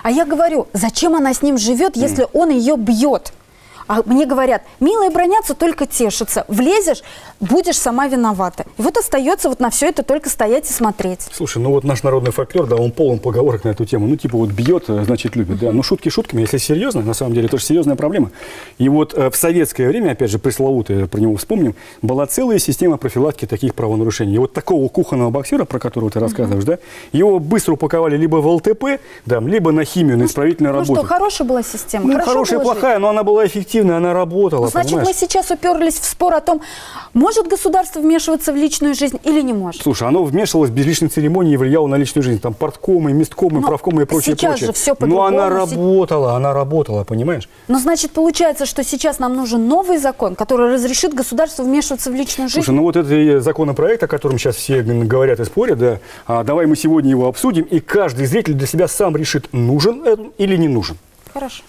А я говорю, зачем она с ним живет, если он ее бьет? А мне говорят, милые бронятся, только тешатся. Влезешь, будешь сама виновата. И вот остается вот на все это только стоять и смотреть. Слушай, ну вот наш народный фольклор, да, он полон поговорок на эту тему. Ну, типа вот бьет, значит любит, да. Ну, шутки шутками, если серьезно, на самом деле, это же серьезная проблема. И вот в советское время, опять же, пресловутое, про него вспомним, была целая система профилактики таких правонарушений. И вот такого кухонного боксера, про которого ты рассказываешь, да, его быстро упаковали либо в ЛТП, да, либо на химию, на исправительную работу. Ну что, хорошая была система? Ну, хорошая, плохая, но она была эффективна, она работала, значит, понимаешь? мы сейчас уперлись в спор о том, может государство вмешиваться в личную жизнь или не может? Слушай, оно вмешивалось без личной церемонии и влияло на личную жизнь. Там порткомы, месткомы, правкомы и прочее. Сейчас же все по-другому. Но она работала, понимаешь? Но значит, получается, что сейчас нам нужен новый закон, который разрешит государству вмешиваться в личную жизнь? Слушай, ну вот это законопроект, о котором сейчас все говорят и спорят, да, давай мы сегодня его обсудим, и каждый зритель для себя сам решит, нужен он или не нужен. Хорошо.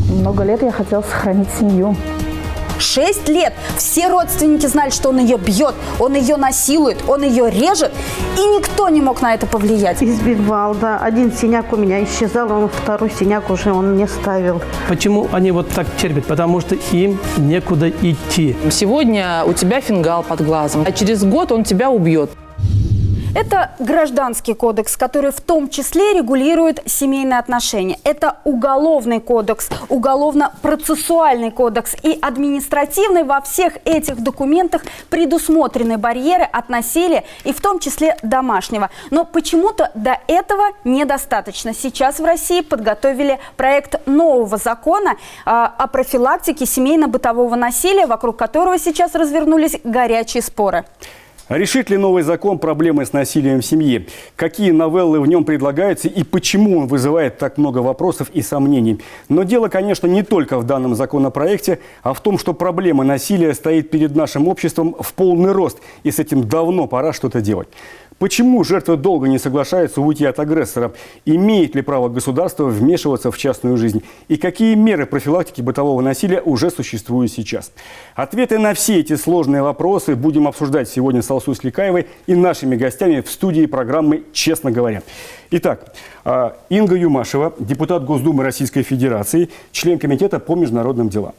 Много лет я хотела сохранить семью. 6 лет все родственники знали, что он ее бьет, он ее насилует, он ее режет, и никто не мог на это повлиять. Избивал, да. Один синяк у меня исчезал, он второй синяк уже он мне ставил. Почему они вот так терпят? Потому что им некуда идти. Сегодня у тебя фингал под глазом, а через год он тебя убьет. Это Гражданский кодекс, который в том числе регулирует семейные отношения. Это Уголовный кодекс, Уголовно-процессуальный кодекс и административный. Во всех этих документах предусмотрены барьеры от насилия и в том числе домашнего. Но почему-то до этого недостаточно. Сейчас в России подготовили проект нового закона о профилактике семейно-бытового насилия, вокруг которого сейчас развернулись горячие споры. Решит ли новый закон проблемы с насилием в семье? Какие новеллы в нем предлагаются и почему он вызывает так много вопросов и сомнений? Но дело, конечно, не только в данном законопроекте, а в том, что проблема насилия стоит перед нашим обществом в полный рост, и с этим давно пора что-то делать. Почему жертвы долго не соглашаются уйти от агрессора? Имеет ли право государство вмешиваться в частную жизнь? И какие меры профилактики бытового насилия уже существуют сейчас? Ответы на все эти сложные вопросы будем обсуждать сегодня с Алсу Сликаевой и нашими гостями в студии программы «Честно говоря». Итак, Инга Юмашева, депутат Госдумы Российской Федерации, член комитета по международным делам.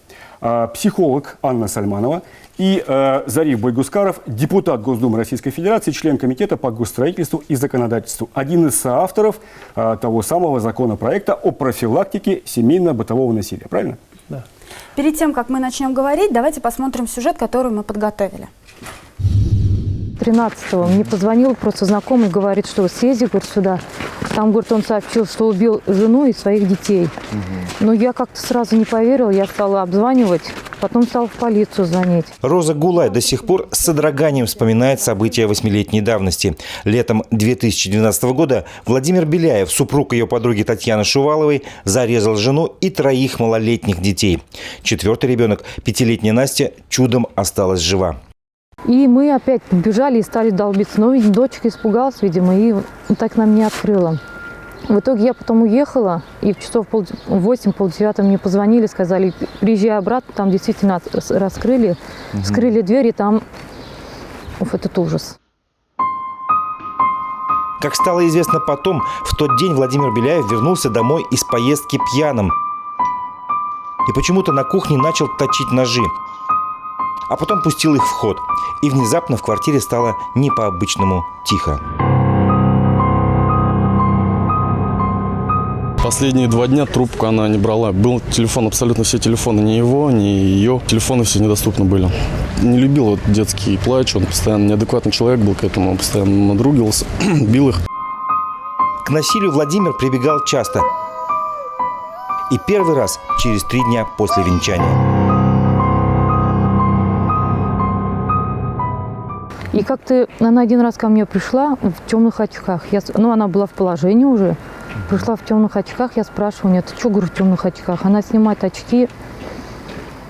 Психолог Анна Сальманова и Зариф Байгускаров, депутат Госдумы Российской Федерации, член комитета по госстроительству и законодательству. Один из соавторов того самого законопроекта о профилактике семейно-бытового насилия. Правильно? Да. Перед тем, как мы начнем говорить, давайте посмотрим сюжет, который мы подготовили. 13-го мне позвонил просто знакомый, говорит, что съезди, говорит, сюда. Там, говорит, он сообщил, что убил жену и своих детей. Но я как-то сразу не поверила, я стала обзванивать, потом стала в полицию звонить. Роза Гулай до сих пор с содроганием вспоминает события 8-летней давности. Летом 2012 года Владимир Беляев, супруг ее подруги Татьяны Шуваловой, зарезал жену и 3 малолетних детей. 4-й ребенок, 5-летняя Настя, чудом осталась жива. И мы опять побежали и стали долбиться. Но дочка испугалась, видимо, и так нам не открыла. В итоге я потом уехала, и в часов 8-9 мне позвонили, сказали, приезжай обратно, там действительно раскрыли, вскрыли дверь, и там этот ужас. Как стало известно потом, в тот день Владимир Беляев вернулся домой из поездки пьяным. И почему-то на кухне начал точить ножи. А потом пустил их в ход. И внезапно в квартире стало не по-обычному тихо. Последние 2 дня трубку она не брала. Был телефон, абсолютно все телефоны, ни его, ни ее. Телефоны все недоступны были. Не любил вот детский плач, он постоянно неадекватный человек был к этому, он постоянно надругивался, бил их. К насилию Владимир прибегал часто. И первый раз через 3 дня после венчания. И как-то она один раз ко мне пришла в темных очках. Она была в положении уже. Пришла в темных очках, я спрашиваю у нее, ты что, говорю, в темных очках? Она снимает очки,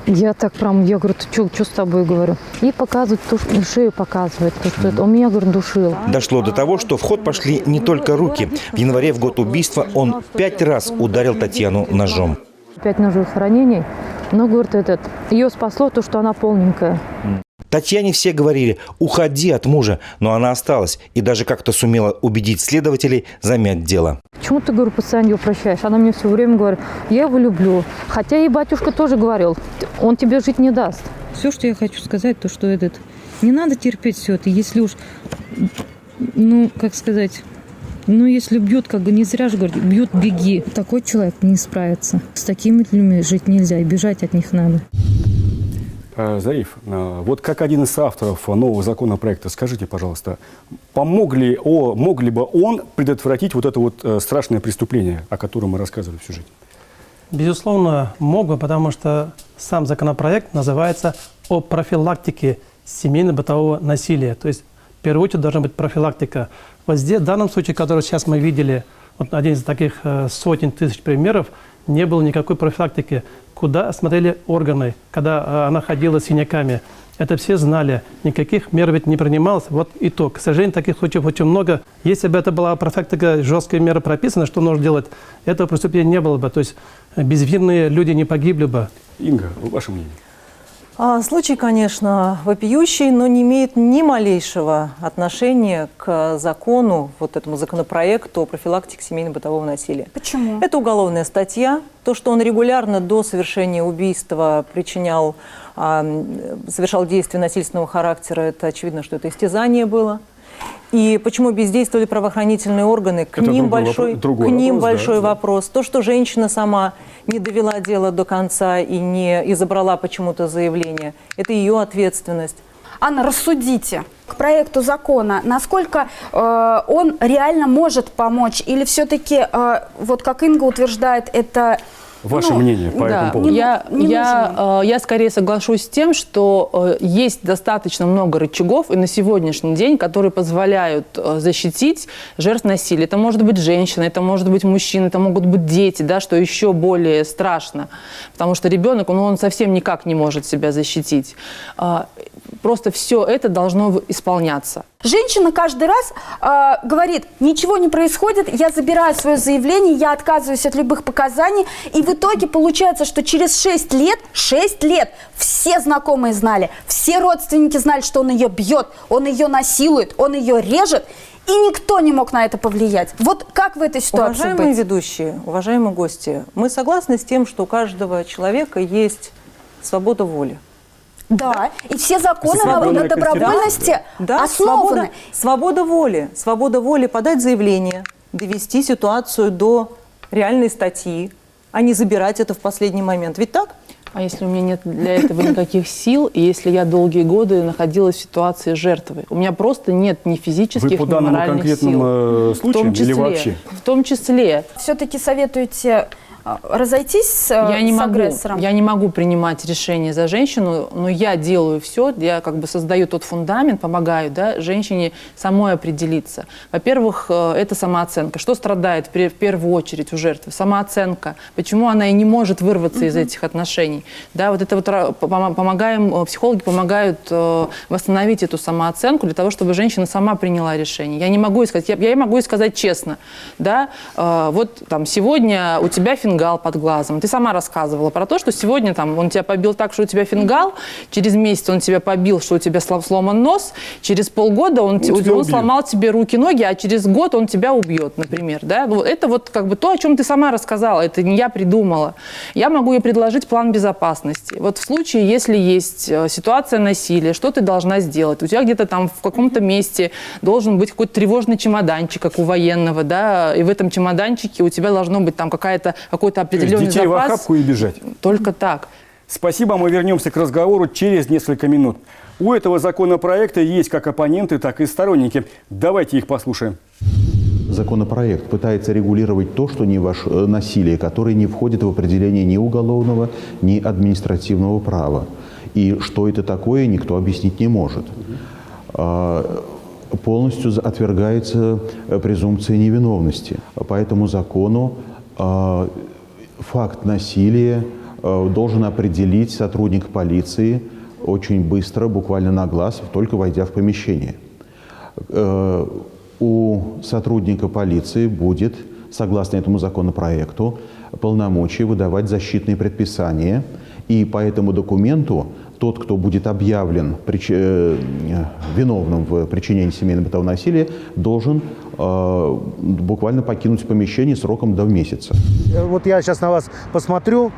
Я так прям, я говорю, ты что с тобой, говорю. И показывает, то, что шею показывает, то, что это он меня, говорю, душил. Дошло до того, что в ход пошли не только руки. В январе, в год убийства, он 5 раз ударил Татьяну ножом. 5 ножевых ранений. Но, говорит, ее спасло то, что она полненькая. Татьяне все говорили: уходи от мужа, но она осталась и даже как-то сумела убедить следователей замять дело. Почему ты, говорю, постоянно его прощаешь? Она мне все время говорит, я его люблю. Хотя и батюшка тоже говорил, он тебе жить не даст. Все, что я хочу сказать, то, что не надо терпеть все это. Если уж, как сказать, если бьет, как бы не зря же говорят, бьет, беги. Такой человек не справится. С такими людьми жить нельзя, и бежать от них надо. Зариф, вот как один из авторов нового законопроекта, скажите, пожалуйста, мог ли бы он предотвратить вот это вот страшное преступление, о котором мы рассказывали в сюжете? Безусловно, мог бы, потому что сам законопроект называется «О профилактике семейно-бытового насилия». То есть, в первую очередь, должна быть профилактика. Вот здесь, в данном случае, который сейчас мы видели, вот один из таких сотен тысяч примеров, не было никакой профилактики. Куда смотрели органы, когда она ходила с синяками. Это все знали. Никаких мер ведь не принималось. Вот итог. К сожалению, таких случаев очень много. Если бы это была профилактика, жесткая мера прописана, что нужно делать, этого преступления не было бы. То есть безвинные люди не погибли бы. Инга, ваше мнение? Случай, конечно, вопиющий, но не имеет ни малейшего отношения к закону, вот этому законопроекту о профилактике семейно-бытового насилия. Почему? Это уголовная статья. То, что он регулярно до совершения убийства совершал действия насильственного характера, это очевидно, что это истязание было. И почему бездействовали правоохранительные органы, к ним большой вопрос. То, что женщина сама не довела дело до конца и забрала почему-то заявление, это ее ответственность. Анна, рассудите к проекту закона, насколько он реально может помочь, или все-таки, вот как Инга утверждает, это... Ваше мнение по этому поводу? Я скорее соглашусь с тем, что есть достаточно много рычагов и на сегодняшний день, которые позволяют защитить жертв насилия. Это может быть женщина, это может быть мужчина, это могут быть дети, да, что еще более страшно. Потому что ребенок, он совсем никак не может себя защитить. Просто все это должно исполняться. Женщина каждый раз говорит, ничего не происходит, я забираю свое заявление, я отказываюсь от любых показаний. И в итоге получается, что через 6 лет, все знакомые знали, все родственники знали, что он ее бьет, он ее насилует, он ее режет. И никто не мог на это повлиять. Вот как в этой ситуации Уважаемые быть? ведущие, уважаемые гости, мы согласны с тем, что у каждого человека есть свобода воли. Да, и все законы на добровольности основаны. Свобода воли подать заявление, довести ситуацию до реальной статьи, а не забирать это в последний момент. Ведь так? А если у меня нет для этого никаких сил, и если я долгие годы находилась в ситуации жертвы? У меня просто нет ни физических, ни моральных сил. Вы по данному конкретному случаю или вообще? В том числе. Все-таки советуете разойтись с агрессором? Я не могу принимать решение за женщину, но я делаю все, я как бы создаю тот фундамент, помогаю, да, женщине самой определиться. Во-первых, это самооценка. Что страдает в первую очередь у жертвы? Самооценка. Почему она и не может вырваться из этих отношений? Да, вот это вот психологи помогают восстановить эту самооценку для того, чтобы женщина сама приняла решение. Я не могу сказать, я могу сказать честно, да, вот там сегодня у тебя фингал под глазом. Ты сама рассказывала про то, что сегодня там он тебя побил так, что у тебя фингал, через месяц он тебя побил, что у тебя сломан нос, через полгода он сломал тебе руки, ноги, а через год он тебя убьет, например. Да? Это вот как бы то, о чем ты сама рассказала, это не я придумала. Я могу ей предложить план безопасности. Вот в случае, если есть ситуация насилия, что ты должна сделать? У тебя где-то там в каком-то месте должен быть какой-то тревожный чемоданчик, как у военного, да, и в этом чемоданчике у тебя должно быть там какой-то определенный детей запас. В охапку и бежать. Только так. Спасибо, мы вернемся к разговору через несколько минут. У этого законопроекта есть как оппоненты, так и сторонники. Давайте их послушаем. Законопроект пытается регулировать то, что насилие, которое не входит в определение ни уголовного, ни административного права. И что это такое, никто объяснить не может. Полностью отвергается презумпция невиновности. По этому закону факт насилия должен определить сотрудник полиции очень быстро, буквально на глаз, только войдя в помещение. У сотрудника полиции будет, согласно этому законопроекту, полномочия выдавать защитные предписания. И по этому документу тот, кто будет объявлен виновным в причинении семейно-бытового насилия, должен буквально покинуть помещение сроком до месяца. Вот я сейчас на вас посмотрю,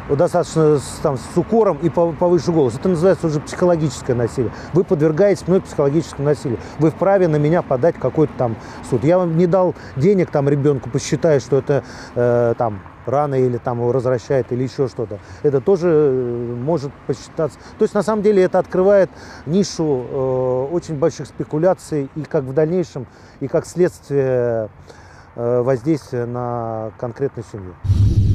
достаточно там, с укором и повыше голос. Это называется уже психологическое насилие. Вы подвергаетесь мной психологическому насилию. Вы вправе на меня подать какой-то там суд. Я вам не дал денег там ребенку, посчитаю, что это там рано или там его возвращает или еще что-то. Это тоже может посчитаться. То есть на самом деле это открывает нишу очень больших спекуляций и как в дальнейшем, и как следствие воздействия на конкретную семью.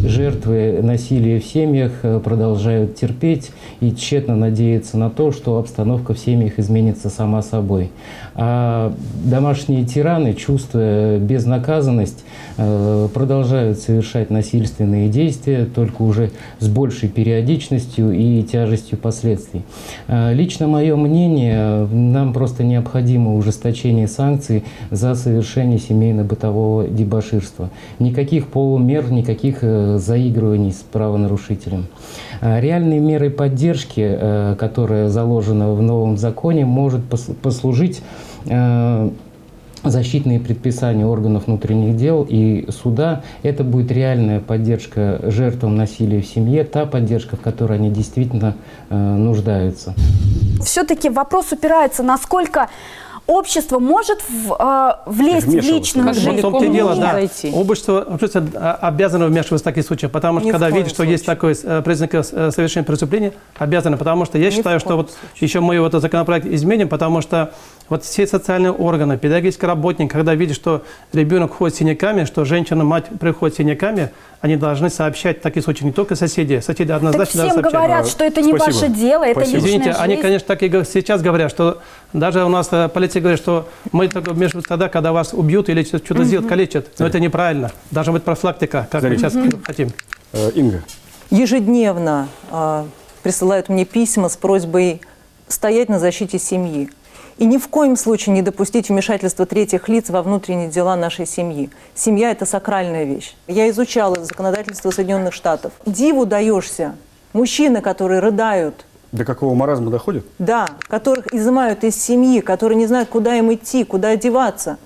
Жертвы насилия в семьях продолжают терпеть и тщетно надеяться на то, что обстановка в семьях изменится сама собой. А домашние тираны, чувствуя безнаказанность, продолжают совершать насильственные действия, только уже с большей периодичностью и тяжестью последствий. Лично мое мнение, нам просто необходимо ужесточение санкций за совершение семейно-бытового дебоширства. Никаких полумер, никаких заигрываний с правонарушителем. Реальной мерой поддержки, которая заложена в новом законе, может послужить защитные предписания органов внутренних дел и суда. Это будет реальная поддержка жертвам насилия в семье, та поддержка, в которой они действительно нуждаются. Все-таки вопрос упирается, насколько общество может влезть в личную жизнь. В том-то и дело, да. Общество обязано вмешиваться в такие случаи, потому что когда видит, что есть такой признак совершения преступления, обязаны. Потому что я считаю, что вот еще мы вот законопроект изменим, потому что вот все социальные органы, педагогический работник, когда видят, что ребенок ходит с синяками, что женщина, мать приходит с синяками, они должны сообщать в таких случаях не только соседи. Соседи однозначно так всем должны сообщать. говорят, что это не ваше дело, это личная Извините, жизнь. они, конечно, так и сейчас говорят, что даже у нас полиция говорит, что мы только вмешиваемся тогда, когда вас убьют или что-то сделают, калечат. Но это неправильно. Должна быть профилактика, как мы сейчас хотим. Инга. Ежедневно присылают мне письма с просьбой стоять на защите семьи. И ни в коем случае не допустить вмешательства третьих лиц во внутренние дела нашей семьи. Семья – это сакральная вещь. Я изучала законодательство Соединенных Штатов. Диву даешься. Мужчины, которые рыдают. До какого маразма доходит? Да, которых изымают из семьи, которые не знают, куда им идти, куда одеваться.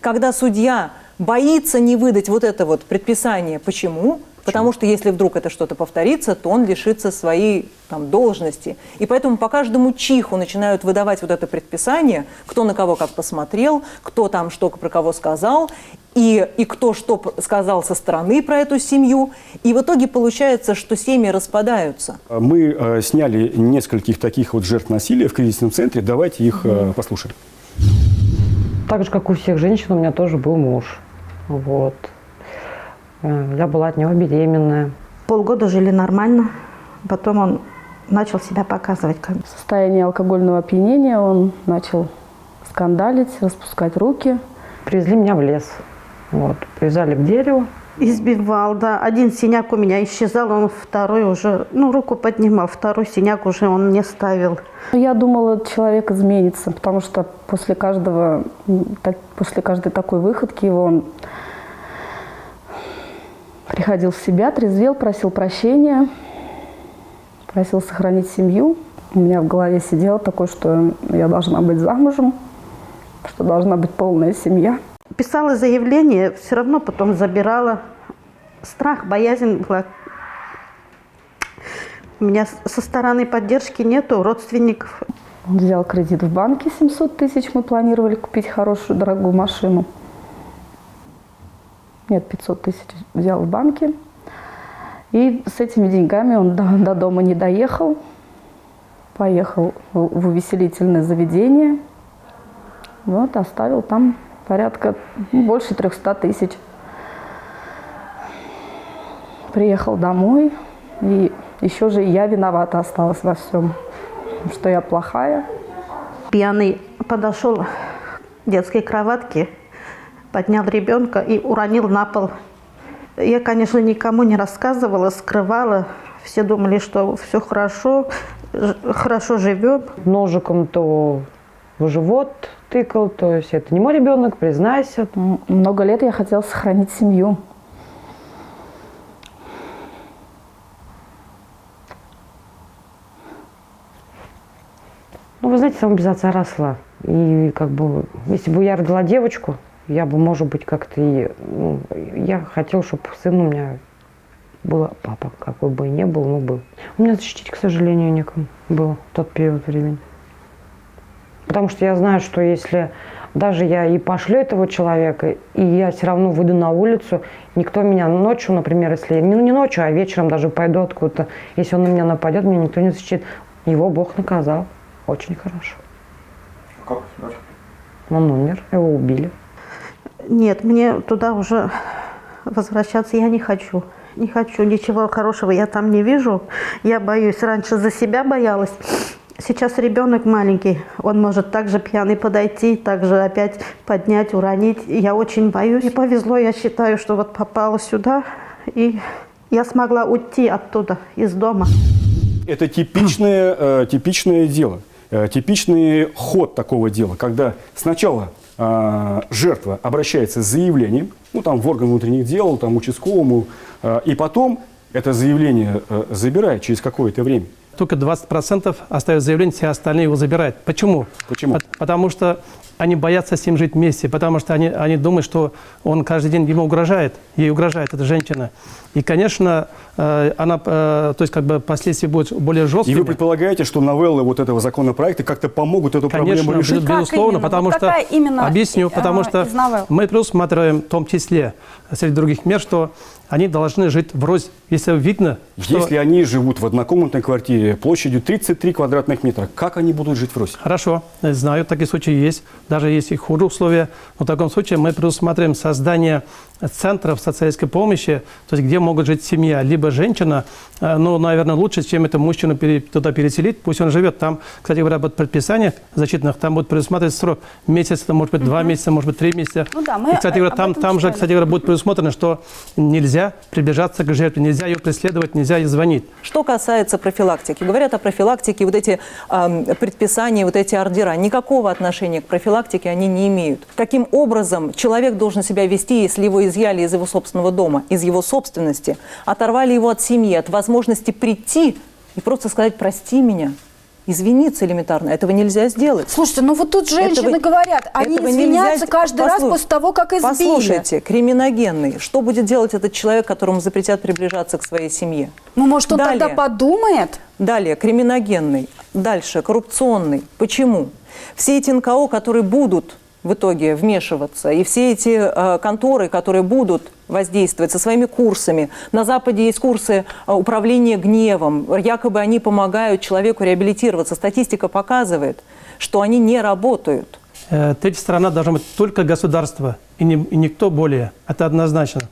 Когда судья боится не выдать вот это вот предписание. Почему? Потому что если вдруг это что-то повторится, то он лишится своей там, должности. И поэтому по каждому чиху начинают выдавать вот это предписание, кто на кого как посмотрел, кто там что про кого сказал, и кто что сказал со стороны про эту семью. И в итоге получается, что семьи распадаются. Мы сняли нескольких таких вот жертв насилия в кризисном центре. Давайте их послушаем. Так же, как у всех женщин, у меня тоже был муж. Вот. Я была от него беременная. Полгода жили нормально, потом он начал себя показывать. В состоянии алкогольного опьянения он начал скандалить, распускать руки. Привезли меня в лес. Вот. Привязали к дереву. Избивал, да. Один синяк у меня исчезал, он второй уже, руку поднимал, второй синяк уже он не ставил. Я думала, человек изменится, потому что после каждой такой выходки он приходил в себя, трезвел, просил прощения, просил сохранить семью. У меня в голове сидело такое, что я должна быть замужем, что должна быть полная семья. Писала заявление, все равно потом забирала. Страх, боязнь была. У меня со стороны поддержки нету, родственников. Он взял кредит в банке 700 тысяч, мы планировали купить хорошую, дорогую машину. Нет, 500 тысяч взял в банке. И с этими деньгами он до дома не доехал. Поехал в увеселительное заведение. Вот, оставил там порядка больше 300 тысяч. Приехал домой. И еще же я виновата осталась во всем. Что я плохая. Пьяный подошел к детской кроватке, поднял ребенка и уронил на пол Я, конечно, никому не рассказывала, скрывала. Все думали, что все хорошо, хорошо живем. Ножиком то в живот тыкал, то есть это не мой ребенок, признайся. Много лет я хотела сохранить семью. Ну, вы знаете, сама без отца росла. И как бы, если бы я родила девочку, я бы, может быть, как-то и... Ну, я хотела, чтобы сын у меня был папа, какой бы и не был, но был. У меня защитить, к сожалению, некому было в тот период времени. Потому что я знаю, что если даже я и пошлю этого человека, и я все равно выйду на улицу, никто меня ночью, например, если... Ну, не ночью, а вечером даже пойду откуда-то, если он на меня нападет, меня никто не защитит. Его Бог наказал. Очень хорошо. Как? Он умер, его убили. Нет, мне туда уже возвращаться я не хочу. Не хочу, ничего хорошего я там не вижу. Я боюсь, раньше за себя боялась. Сейчас ребенок маленький, он может также пьяный подойти, также опять поднять, уронить. Я очень боюсь. И повезло, я считаю, что вот попала сюда, и я смогла уйти оттуда, из дома. Это типичное дело. Типичный ход такого дела, когда сначала жертва обращается с заявлением, ну там в орган внутренних дел, там участковому, и потом это заявление забирает через какое-то время. Только 20% оставят заявление, все остальные его забирают. Почему? Почему? Потому что они боятся с ним жить вместе, потому что они думают, что он каждый день ему угрожает, ей угрожает эта женщина. И, конечно, она, то есть, как бы последствия будут более жесткими. И вы предполагаете, что новеллы вот этого законопроекта как-то помогут эту проблему решить? Конечно, безусловно, потому что, объясню, потому что мы предусматриваем в том числе, среди других мер, что они должны жить врозь, если видно, что... Если они живут в однокомнатной квартире площадью 33 квадратных метра, как они будут жить врозь? Хорошо, знаю, такие случаи есть, даже есть и хуже условия. Но в таком случае мы предусматриваем создание центров социальной помощи, то есть где могут жить семья, либо женщина, ну, наверное, лучше, чем это мужчину туда переселить, пусть он живет там. Кстати говоря, об предписаниях защитных, там будет предусматривать срок месяц, может быть, 2 месяца, может быть, 3 месяца. Ну, да, мы и, кстати говоря, там же, кстати говоря, будет предусмотрено, что нельзя приближаться к жертве, нельзя ее преследовать, нельзя ей звонить. Что касается профилактики, говорят о профилактике, вот эти предписания, вот эти ордера, никакого отношения к профилактике они не имеют. Каким образом человек должен себя вести, если его изъяли из его собственного дома, из его собственности, оторвали его от семьи, от возможности прийти и просто сказать «прости меня», извиниться элементарно. Этого нельзя сделать. Слушайте, ну вот тут женщины говорят, они извиняются каждый раз после того, как избили. Послушайте, криминогенный. Что будет делать этот человек, которому запретят приближаться к своей семье? Ну, может, он тогда подумает? Далее, криминогенный. Дальше, коррупционный. Почему? Все эти НКО, которые будут в итоге вмешиваться, и все эти конторы, которые будут воздействовать со своими курсами. На Западе есть курсы управления гневом. Якобы они помогают человеку реабилитироваться. Статистика показывает, что они не работают. Третья сторона должна быть только государство и никто более. Это однозначно.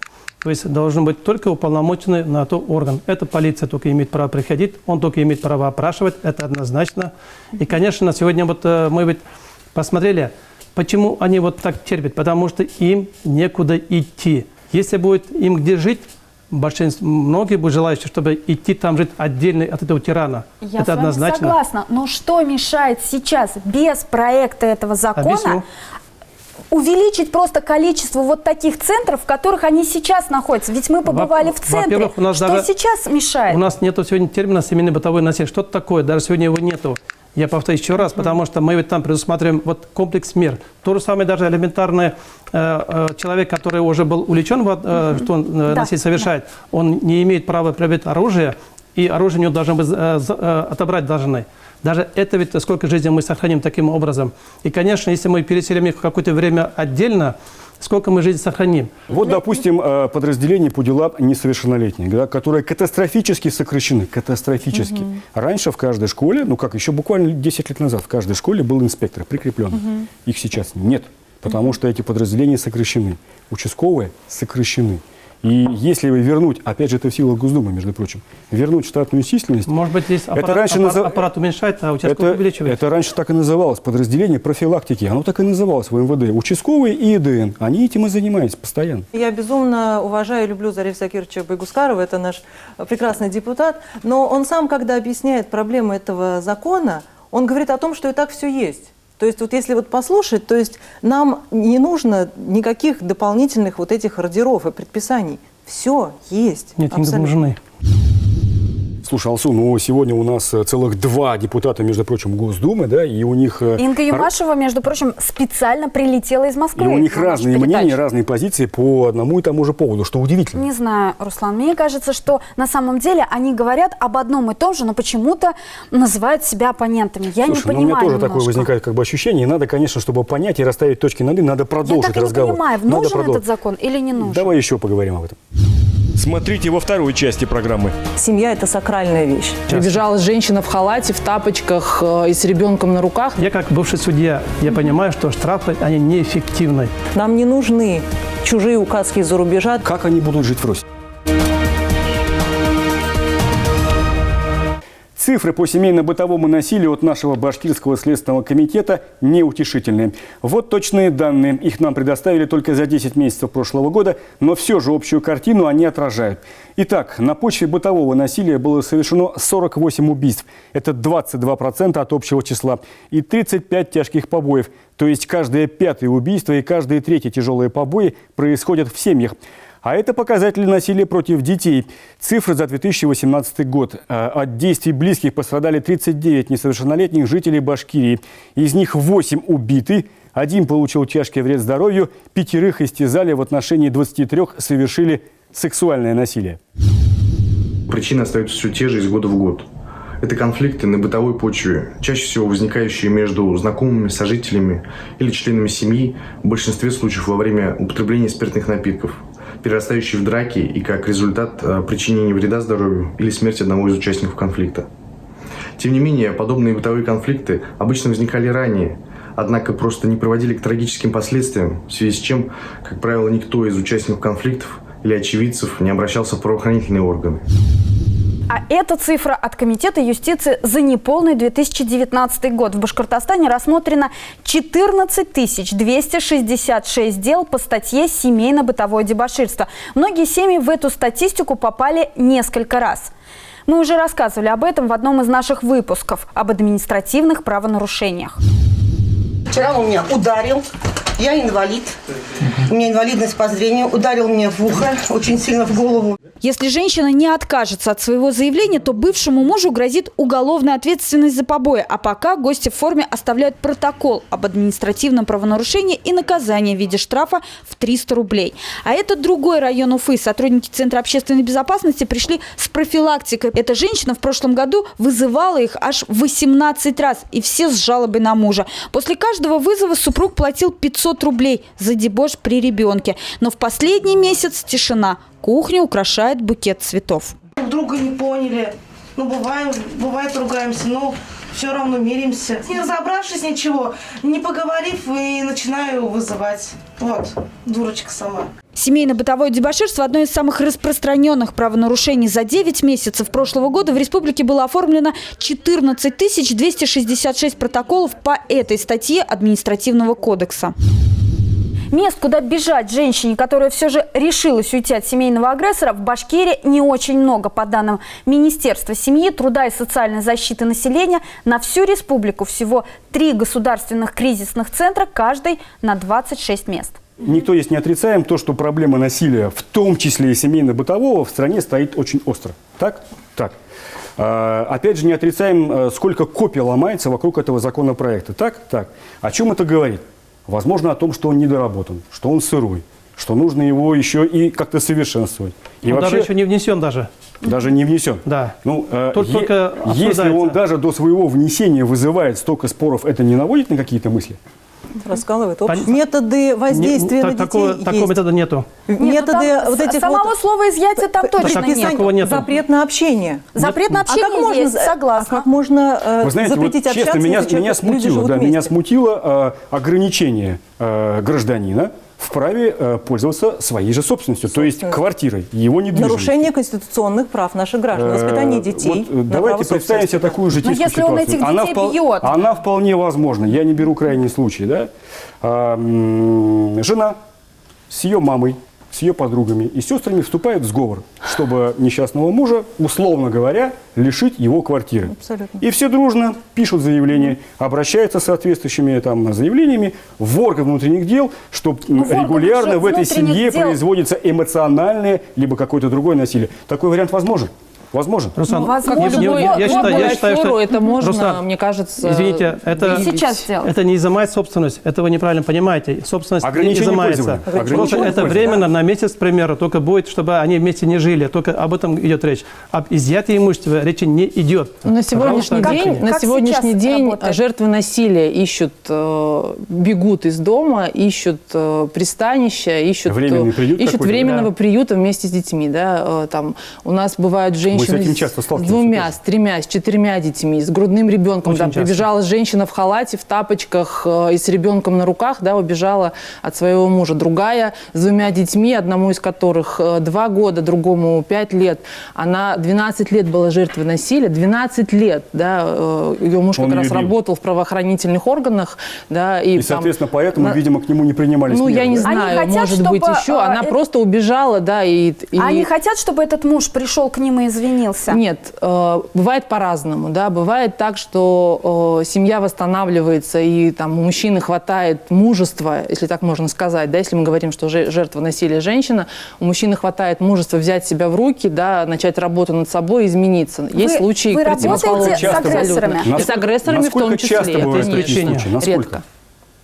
То есть должен быть только уполномоченный на то орган. Это полиция только имеет право приходить, он только имеет право опрашивать, это однозначно. И, конечно, сегодня вот мы ведь посмотрели, почему они вот так терпят, потому что им некуда идти. Если будет им где жить, многие будут желающие, чтобы идти там жить отдельно от этого тирана. Я это с вами однозначно. Согласна, но что мешает сейчас без проекта этого закона увеличить просто количество вот таких центров, в которых они сейчас находятся? Ведь мы побывали в центре. У нас что даже, сейчас мешает? У нас нету сегодня термина «семейное бытовое насилие». Что это такое? Даже сегодня его нету. Я повторю еще раз, потому что мы ведь там предусматриваем вот комплекс мер. То же самое даже элементарный человек, который уже был увлечен, что он насилие совершает, он не имеет права приобретать оружие, и оружие у него должны быть отобрать должны. Даже это ведь сколько жизней мы сохраним таким образом. И, конечно, если мы переселим их в какое-то время отдельно, сколько мы жизней сохраним. Вот, допустим, подразделение по делам несовершеннолетних, да, которые катастрофически сокращены. Катастрофически. Раньше в каждой школе, ну как, еще буквально 10 лет назад, в каждой школе был инспектор прикрепленный. Их сейчас нет, потому что эти подразделения сокращены. Участковые сокращены. И если вернуть, опять же, это в силу Госдумы, между прочим, вернуть штатную численность... Может быть, здесь аппарат уменьшает, а участковый увеличивает? Это раньше так и называлось, подразделение профилактики. Оно так и называлось в МВД. Участковые и ИДН. Они этим и занимаются постоянно. Я безумно уважаю и люблю Зарифа Закировича Байгускарова, это наш прекрасный депутат. Но он сам, когда объясняет проблемы этого закона, он говорит о том, что и так все есть. То есть вот если вот послушать, то есть нам не нужно никаких дополнительных вот этих ордеров и предписаний. Все есть. Нет, они нужны. Слушай, Алсу, ну сегодня у нас целых 2 депутата, между прочим, Госдумы, да, и у них... Инга Юмашева, между прочим, специально прилетела из Москвы. И у них разные мнения, разные позиции по одному и тому же поводу, что удивительно. Не знаю, Руслан, мне кажется, что на самом деле они говорят об одном и том же, но почему-то называют себя оппонентами. Я Слушай, не понимаю у меня тоже немножко. такое возникает как бы ощущение, и надо, конечно, чтобы понять и расставить точки над «и», надо продолжить разговор. Я так и не понимаю, нужен этот закон или не нужен? Давай еще поговорим об этом. Смотрите во второй части программы. Семья – это сакральная вещь. Прибежала женщина в халате, в тапочках и с ребенком на руках. Я как бывший судья, я понимаю, что штрафы, они неэффективны. Нам не нужны чужие указки из-за рубежа. Как они будут жить в России? Цифры по семейно-бытовому насилию от нашего Башкирского следственного комитета неутешительные. Вот точные данные. Их нам предоставили только за 10 месяцев прошлого года, но все же общую картину они отражают. Итак, на почве бытового насилия было совершено 48 убийств. Это 22% от общего числа. И 35 тяжких побоев. То есть каждое 5-е убийство и каждые 3-е тяжелые побои происходят в семьях. А это показатели насилия против детей. Цифры за 2018 год. От действий близких пострадали 39 несовершеннолетних жителей Башкирии. Из них 8 убиты, 1 получил тяжкий вред здоровью, 5 истязали, в отношении 23 совершили сексуальное насилие. Причины остаются все те же из года в год. Это конфликты на бытовой почве, чаще всего возникающие между знакомыми, сожителями или членами семьи, в большинстве случаев во время употребления спиртных напитков, перерастающие в драки и как результат причинения вреда здоровью или смерти одного из участников конфликта. Тем не менее, подобные бытовые конфликты обычно возникали ранее, однако просто не приводили к трагическим последствиям, в связи с чем, как правило, никто из участников конфликтов или очевидцев не обращался в правоохранительные органы. А эта цифра от Комитета юстиции за неполный 2019 год. В Башкортостане рассмотрено 14 266 дел по статье «Семейно-бытовое дебоширство». Многие семьи в эту статистику попали несколько раз. Мы уже рассказывали об этом в одном из наших выпусков об административных правонарушениях. Вчера он меня ударил. Я инвалид. У меня инвалидность по зрению. Ударил меня в ухо, очень сильно в голову. Если женщина не откажется от своего заявления, то бывшему мужу грозит уголовная ответственность за побои. А пока гости в форме оставляют протокол об административном правонарушении и наказание в виде штрафа в 300 рублей. А это другой район Уфы. Сотрудники Центра общественной безопасности пришли с профилактикой. Эта женщина в прошлом году вызывала их аж 18 раз. И все с жалобой на мужа. После каждого вызова супруг платил 500 рублей за дебош при ребенке. Но в последний месяц тишина. Кухню украшает букет цветов. Друг друга не поняли. Ну, бывает ругаемся, но все равно миримся. Не разобравшись ничего, не поговорив, и начинаю вызывать. Вот, дурочка сама. Семейно-бытовое дебоширство – одно из самых распространенных правонарушений. За 9 месяцев прошлого года в республике было оформлено 14 266 протоколов по этой статье Административного кодекса. Мест, куда бежать женщине, которая все же решилась уйти от семейного агрессора, в Башкирии не очень много. По данным Министерства семьи, труда и социальной защиты населения, на всю республику всего 3 государственных кризисных центра, каждый на 26 мест. Никто здесь не отрицаем то, что проблема насилия, в том числе и семейно-бытового, в стране стоит очень остро. Так? Так. Опять же, не отрицаем, сколько копий ломается вокруг этого законопроекта. Так? Так. О чем это говорит? Возможно, о том, что он недоработан, что он сырой, что нужно его еще и как-то совершенствовать. И он вообще, даже еще не внесен даже. Даже не внесен. Да. Ну, только если он даже до своего внесения вызывает столько споров, это не наводит на какие-то мысли? Раскалывает общество. Методы воздействия на детей такого метода нету. Методы вот этих самого слова изъятия там точно нет. Запрет на общение. Запрет на общение есть, согласна. Как можно Вы знаете, запретить вот, общаться, честно, меня смутило ограничение гражданина вправе пользоваться своей же собственностью, то есть квартирой, его недвижимостью. Нарушение конституционных прав наших граждан, воспитание детей. Вот давайте представим себе такую житейскую ситуацию. Но если он этих детей бьет? Она вполне возможна, я не беру крайний случай. Да? Жена с ее мамой, с ее подругами и сестрами вступает в сговор, чтобы несчастного мужа, условно говоря, лишить его квартиры. Абсолютно. И все дружно пишут заявление, обращаются с соответствующими там заявлениями в орган внутренних дел, что регулярно в этой семье производится эмоциональное либо какое-то другое насилие. Такой вариант возможен. Возможен. Руслан, я считаю, что это можно, Руслан, мне кажется, извините, это сейчас сделать. Это не изымает собственность, это вы неправильно понимаете. Собственность не изымается. Просто Ограничение это временно, на месяц, к примеру, только будет, чтобы они вместе не жили. Только об этом идет речь. Об изъятии имущества речи не идет. На сегодняшний день жертвы насилия ищут, бегут из дома, ищут пристанища, ищут временного приюта вместе с детьми. Да? Там, у нас бывают женщины с двумя, с тремя, с 4 детьми, с грудным ребенком. Да, прибежала женщина в халате, в тапочках и с ребенком на руках, да, убежала от своего мужа. Другая с 2 детьми, одному из которых 2 года, другому 5 лет. Она 12 лет была жертвой насилия, 12 лет. Да, ее муж как раз работал в правоохранительных органах. Да, и соответственно, поэтому, видимо, к нему не принимались меры. Я не знаю, может быть, еще. Она просто убежала. Да, Они хотят, чтобы этот муж пришел к ним и извинился? Нет, бывает по-разному. Да? Бывает так, что семья восстанавливается, и там, у мужчины хватает мужества, если так можно сказать, да? Если мы говорим, что жертва насилия женщина, у мужчины хватает мужества взять себя в руки, да, начать работу над собой и измениться. Есть случаи противоположные. С агрессорами? И с агрессорами в том числе. Часто бывают такие случаи? Насколько?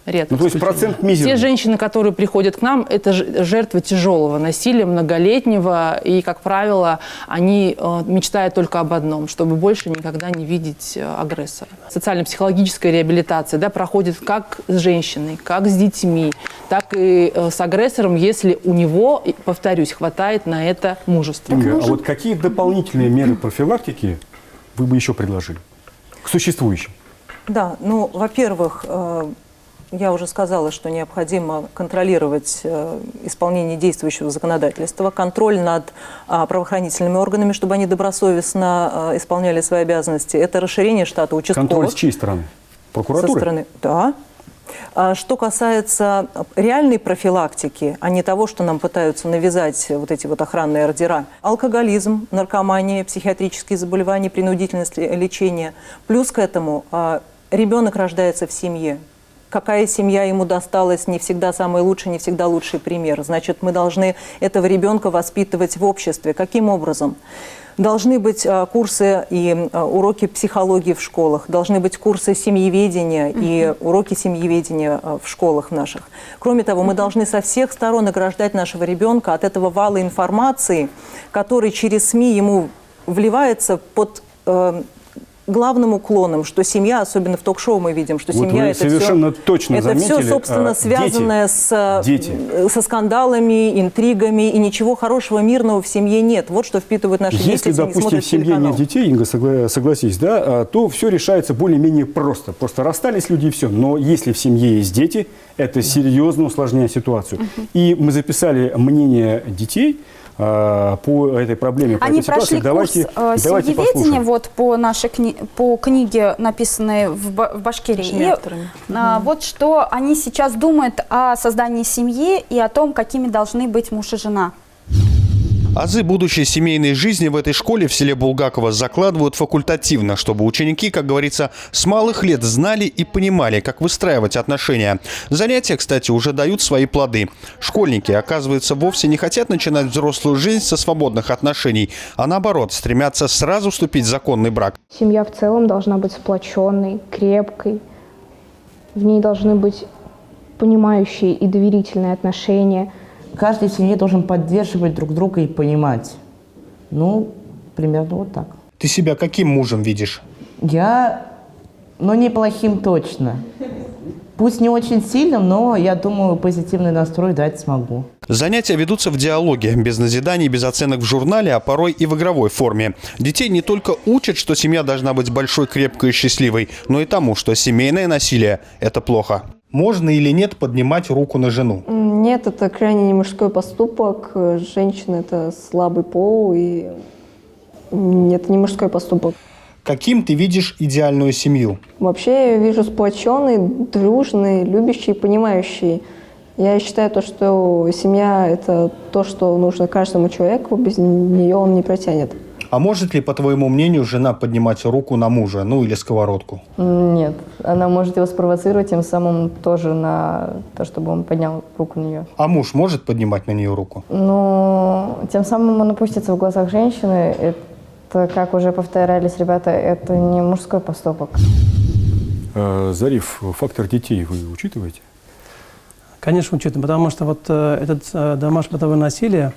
Редко. Ну, то есть процент мизерный. Те женщины, которые приходят к нам, это жертвы тяжелого насилия, многолетнего, и, как правило, они мечтают только об одном, чтобы больше никогда не видеть агрессора. Социально-психологическая реабилитация, да, проходит как с женщиной, как с детьми, так и с агрессором, если у него, повторюсь, хватает на это мужества. Инга, а вот какие дополнительные меры профилактики вы бы еще предложили к существующим? Да, ну, во-первых, я уже сказала, что необходимо контролировать исполнение действующего законодательства, контроль над правоохранительными органами, чтобы они добросовестно исполняли свои обязанности. Это расширение штата участковых. Контроль с чьей стороны? Прокуратуры? Со стороны, да. Что касается реальной профилактики, а не того, что нам пытаются навязать вот эти вот охранные ордера. Алкоголизм, наркомания, психиатрические заболевания, принудительность лечения. Плюс к этому ребенок рождается в семье. Какая семья ему досталась, не всегда самый лучший, не всегда лучший пример. Значит, мы должны этого ребенка воспитывать в обществе. Каким образом? Должны быть курсы и уроки психологии в школах, должны быть курсы семьеведения и уроки семьеведения в школах наших. Кроме того, мы должны со всех сторон ограждать нашего ребенка от этого вала информации, который через СМИ ему вливается под главным уклоном, что семья, особенно в ток-шоу мы видим, что вот семья это совершенно все, точно это заметили, все, собственно, связанное со скандалами, интригами, и ничего хорошего, мирного в семье нет. Вот что впитывают наши дети. Если, допустим, в семье нет детей, Инга, согласись, да, то все решается более-менее просто. Просто расстались люди и все. Но если в семье есть дети, это серьезно усложняет ситуацию. И мы записали мнение детей по этой проблеме, по Они этой ситуации. прошли курс семьеведения вот, по книге, написанной в Башкирии. И вот что они сейчас думают о создании семьи и о том, какими должны быть муж и жена. Азы будущей семейной жизни в этой школе в селе Булгаково закладывают факультативно, чтобы ученики, как говорится, с малых лет знали и понимали, как выстраивать отношения. Занятия, кстати, уже дают свои плоды. Школьники, оказывается, вовсе не хотят начинать взрослую жизнь со свободных отношений, а наоборот, стремятся сразу вступить в законный брак. Семья в целом должна быть сплоченной, крепкой. В ней должны быть понимающие и доверительные отношения. Каждый в семье должен поддерживать друг друга и понимать. Ну, примерно вот так. Ты себя каким мужем видишь? Я, неплохим точно. Пусть не очень сильным, но, я думаю, позитивный настрой дать смогу. Занятия ведутся в диалоге, без назиданий, без оценок в журнале, а порой и в игровой форме. Детей не только учат, что семья должна быть большой, крепкой и счастливой, но и тому, что семейное насилие – это плохо. Можно или нет поднимать руку на жену? Нет, это крайне не мужской поступок. Женщина – это слабый пол, и это не мужской поступок. Каким ты видишь идеальную семью? Вообще я вижу сплоченный, дружный, любящий, понимающий. Я считаю, что семья – это то, что нужно каждому человеку, без нее он не протянет. А может ли, по твоему мнению, жена поднимать руку на мужа, ну или сковородку? Нет, она может его спровоцировать, тем самым тоже на то, чтобы он поднял руку на нее. А муж может поднимать на нее руку? Но тем самым он опустится в глазах женщины. Это, как уже повторялись ребята, это не мужской поступок. Зариф, фактор детей вы учитываете? Конечно, учитываем, потому что вот этот домашнее бытовое насилие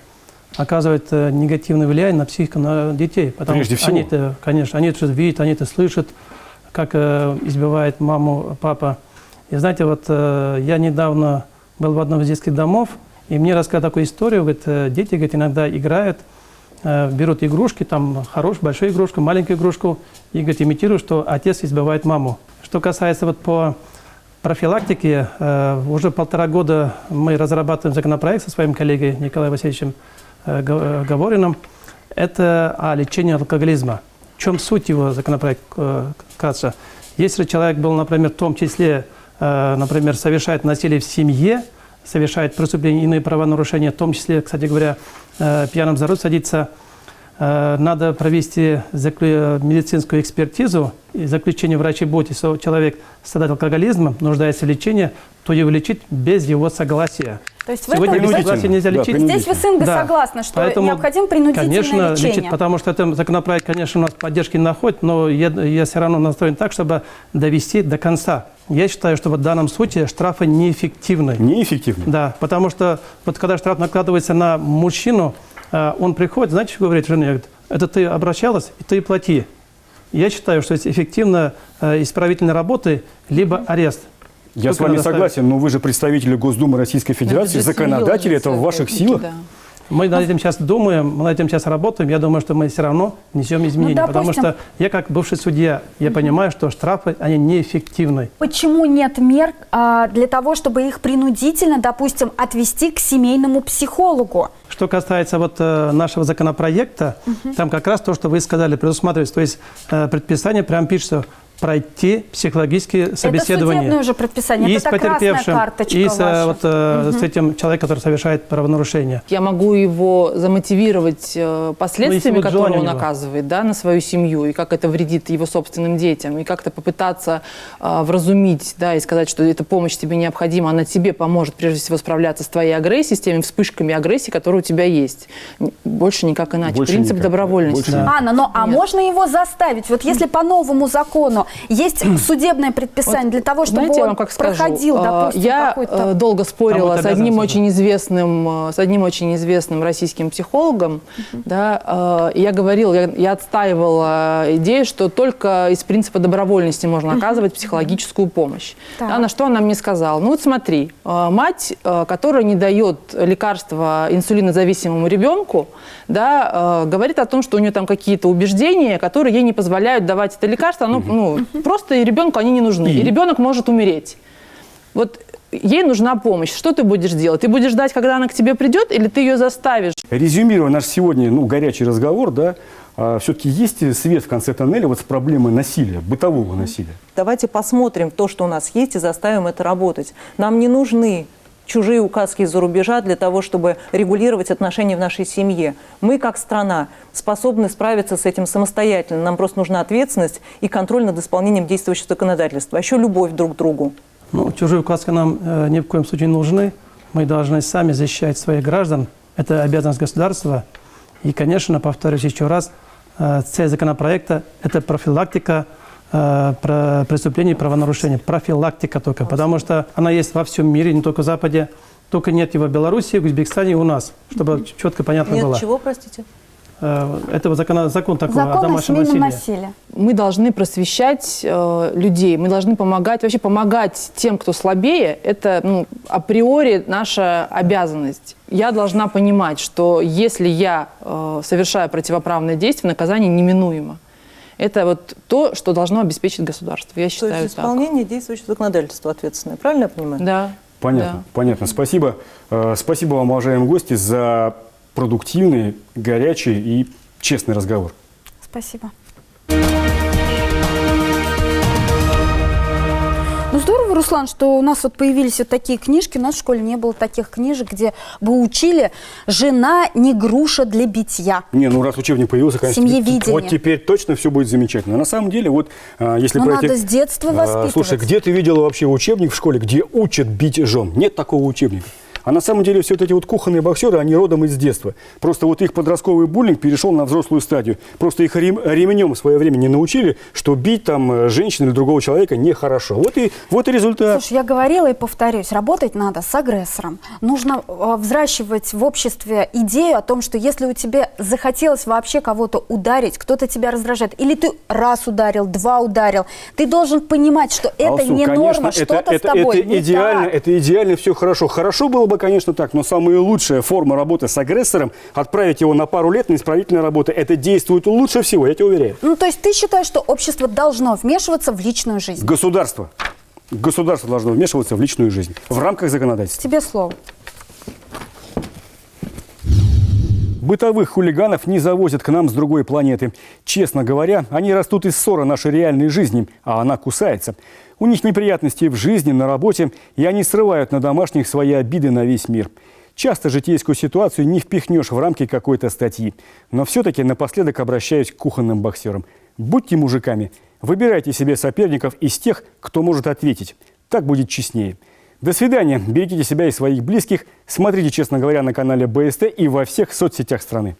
оказывает негативное влияние на психику детей. Потому Прежде что всего. конечно, они это видят, они это слышат, как избивает маму, папа. И знаете, вот я недавно был в одном из детских домов, и мне рассказали такую историю, говорит, дети, говорит, иногда играют, берут игрушки, там хорошую, большую игрушку, маленькую игрушку, и, говорит, имитируют, что отец избивает маму. Что касается вот по профилактике, уже 1,5 года мы разрабатываем законопроект со своим коллегой Николаем Васильевичем Говориным. Это о лечении алкоголизма. В чем суть его законопроекта? Если человек был, например, в том числе, например, совершает насилие в семье, совершает преступления, иные правонарушения, в том числе, кстати говоря, пьяным за руль садиться, надо провести медицинскую экспертизу, и заключение врачей будет, если человек страдает алкоголизмом, нуждается в лечении, то его лечить без его согласия. То есть сегодня без согласия нельзя лечить. Здесь вы с Ингой согласны, что поэтому, необходимо принудительное конечно, лечение. лечить, потому что этот законопроект, конечно, у нас поддержки не находит, но я все равно настроен так, чтобы довести до конца. Я считаю, что в данном случае штрафы неэффективны. Неэффективны? Да, потому что вот когда штраф накладывается на мужчину, он приходит, знаете, что говорит жене? Говорит, это ты обращалась, и ты плати. Я считаю, что это эффективно исправительной работы, либо арест. Я с вами согласен, но вы же представители Госдумы Российской Федерации, законодатели, это в ваших силах. Да. Мы над этим сейчас думаем, мы над этим сейчас работаем. Я думаю, что мы все равно несем изменения. Потому что я, как бывший судья, я понимаю, что штрафы, они неэффективны. Почему нет мер для того, чтобы их принудительно, допустим, отвести к семейному психологу? Что касается вот нашего законопроекта, там как раз то, что вы сказали, предусматривается. То есть предписание прям пишется: пройти психологические собеседования. Это судебное уже предписание, и это с потерпевшим, карточка и с этим человеком, который совершает правонарушение. Я могу его замотивировать последствиями, которые он оказывает, да, на свою семью, и как это вредит его собственным детям, и как-то попытаться вразумить, да, и сказать, что эта помощь тебе необходима, она тебе поможет прежде всего справляться с твоей агрессией, с теми вспышками агрессии, которые у тебя есть. Больше никак иначе. Принцип добровольности. Да. Анна, а можно его заставить? Вот если по новому закону есть судебное предписание для того, чтобы знаете, он я вам как проходил, допустим, я долго спорила с одним очень известным российским психологом, да, и я говорила, я отстаивала идею, что только из принципа добровольности можно оказывать психологическую помощь. Да, на что она мне сказала: ну вот смотри, мать, которая не дает лекарства инсулинозависимому ребенку, да, говорит о том, что у нее там какие-то убеждения, которые ей не позволяют давать это лекарство, просто и ребенку они не нужны. И ребенок может умереть. Вот ей нужна помощь. Что ты будешь делать? Ты будешь ждать, когда она к тебе придет, или ты ее заставишь? Резюмируя наш сегодня горячий разговор, да, все-таки есть свет в конце тоннеля вот с проблемой насилия, бытового насилия? Давайте посмотрим то, что у нас есть, и заставим это работать. Нам не нужны чужие указки из-за рубежа для того, чтобы регулировать отношения в нашей семье. Мы, как страна, способны справиться с этим самостоятельно. Нам просто нужна ответственность и контроль над исполнением действующего законодательства, а еще любовь друг к другу. Ну, чужие указки нам ни в коем случае не нужны. Мы должны сами защищать своих граждан. Это обязанность государства. И, конечно, повторюсь еще раз, цель законопроекта – это профилактика преступлений и правонарушений. Профилактика только, потому что она есть во всем мире, не только в Западе. Только нет его в Беларуси, в Узбекистане и у нас, чтобы четко понятно было. Нет чего, простите? Это закон такой о домашнем насилии. Мы должны просвещать людей, мы должны помогать, вообще помогать тем, кто слабее. Это априори наша обязанность. Я должна понимать, что если я совершаю противоправное действие, наказание неминуемо. Это вот то, что должно обеспечить государство. Я считаю, то есть исполнение действующего законодательства ответственное. Правильно я понимаю? Да. Понятно, Да. понятно. Спасибо. Спасибо вам, уважаемые гости, за продуктивный, горячий и честный разговор. Спасибо. Ну здорово, Руслан, что у нас вот появились вот такие книжки. У нас в школе не было таких книжек, где бы учили «Жена не груша для битья». Не, ну раз учебник появился, конечно, Семьевидение. вот теперь точно все будет замечательно. На самом деле, вот если Но пройти... надо с детства воспитывать. Слушай, где ты видела вообще учебник в школе, где учат бить жен? Нет такого учебника. А на самом деле все вот эти вот кухонные боксеры, они родом из детства. Просто вот их подростковый буллинг перешел на взрослую стадию. Просто их ремнем в свое время не научили, что бить там женщину или другого человека нехорошо. Вот и результат. Слушай, я говорила и повторюсь, работать надо с агрессором. Нужно взращивать в обществе идею о том, что если у тебя захотелось вообще кого-то ударить, кто-то тебя раздражает, или ты раз ударил, два ударил, ты должен понимать, что это Алсу, не конечно, норма, что-то с тобой это не идеально, так. это идеально, все хорошо. Хорошо было бы, конечно, так, но самая лучшая форма работы с агрессором, отправить его на пару лет на исправительную работу, это действует лучше всего, я тебе уверяю. Ну, то есть ты считаешь, что общество должно вмешиваться в личную жизнь? Государство должно вмешиваться в личную жизнь в рамках законодательства. Тебе слово. Бытовых хулиганов не завозят к нам с другой планеты. Честно говоря, они растут из ссора нашей реальной жизни, а она кусается. У них неприятности в жизни, на работе, и они срывают на домашних свои обиды на весь мир. Часто житейскую ситуацию не впихнешь в рамки какой-то статьи. Но все-таки напоследок обращаюсь к кухонным боксерам. Будьте мужиками, выбирайте себе соперников из тех, кто может ответить. Так будет честнее. До свидания. Берегите себя и своих близких. Смотрите, честно говоря, на канале БСТ и во всех соцсетях страны.